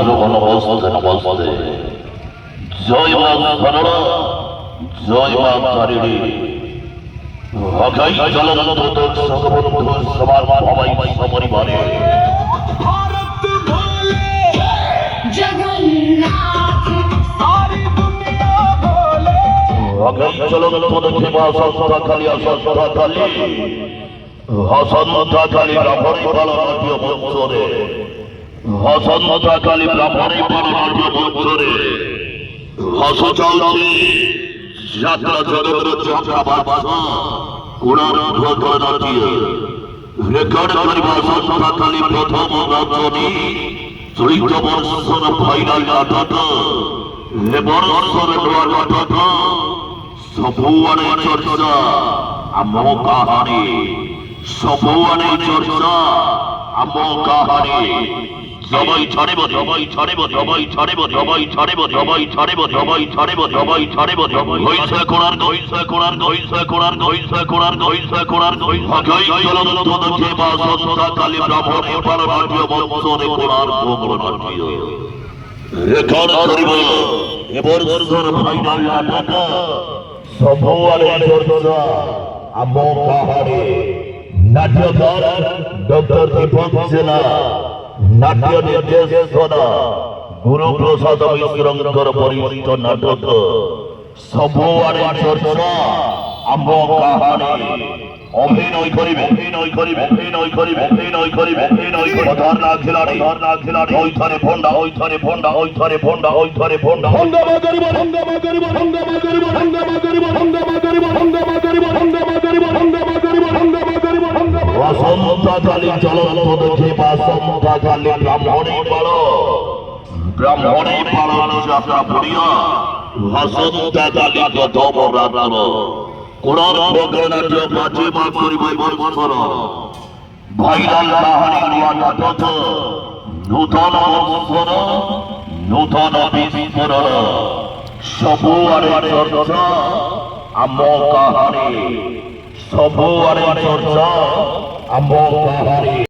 যখন অবস্থা নমস্তে জয় মা ধরণা জয় মা তারিণী হকাই জ্বলন্ত তোর সঙ্গবন্ধু সবার সবাই সপরিবারে হকাই জ্বলন্ত দেখে মা সস্তা কালী সস্তা কালী হসন্তা কালী ব্রাহ্মণী পালনাট্য মঞ্চরে হসন্তা কালী ব্রাহ্মণী পালনাট্য মঞ্চরে হস চলছে যাত্রা জগৎ যাত্রা বাদশা কোণার ভদ্রনাট্য রেকর্ড করিবা হসন্তা কালী প্রথম রচনী চৈত্র বর্ষর ফাইনাল নাটক এ বর্ষর নয়া নাটক সবুয়ানে চর্চা আম কাহানি সবুয়ানে চর্চা আম কাহানি সবাই ছাড়িব সবাই ছাড়িব সবাই ছাড়িব সবাই ছাড়িব সবাই ছাড়িব সবাই ছাড়িব সবাই ছাড়িব হইছে কোণার হইছে কোণার হইছে কোণার হইছে কোণার হইছে কোণার হকাই জ্বলন্ত দেখে মা সস্তা কালী ব্রাহ্মণী পালনাট্য মঞ্চরে কোণার ভোগনাট্য রেকর্ড করিব এবার বর্ষর ফাইনাল নাটক সবুয়ানে চর্চা আম কাহানি নাট্যকার ডক্টর দীপক জেলা নাট্য নির্দেশনা গুরুপ্রসাদ মিশ্রঙ্কর পরিচালিত নাটক সবুয়ানে চর্চা আম কাহানি অভিনয় করিবে অভিনয় করিবে অভিনয় করিবে অভিনয় করিবে অভিনয় করিবে ধর্ণা খিলাড়ি ওইখানে ফোন্ডা ওইখানে ফোন্ডা ওইখানে ফোন্ডা ওইখানে ফোন্ডা হঙ্গামা করিব হঙ্গামা করিব হঙ্গামা করিব হঙ্গামা করিব হঙ্গামা করিব হঙ্গামা করিব হঙ্গামা করিব হঙ্গামা করিব হঙ্গামা করিব হঙ্গামা বসন্ত কালী জ্বলন্ত দেখে বসন্ত কালী ব্রাহ্মণী পাড়ো ব্রাহ্মণী পাড়ানো যাত্রা পড়িয়া বসন্ত কালী প্রথম রাত্র কোণার ভোগনাট্য পাঁচে মা পরিবাই বর্ষর ভাইরাল কাহানি নয়া নাটক নূতন বর্ষর নূতন বিস্ফোরণ সবুয়ানে চর্চা আম কাহানি সবুয়ানে চর্চা আম কাহানি।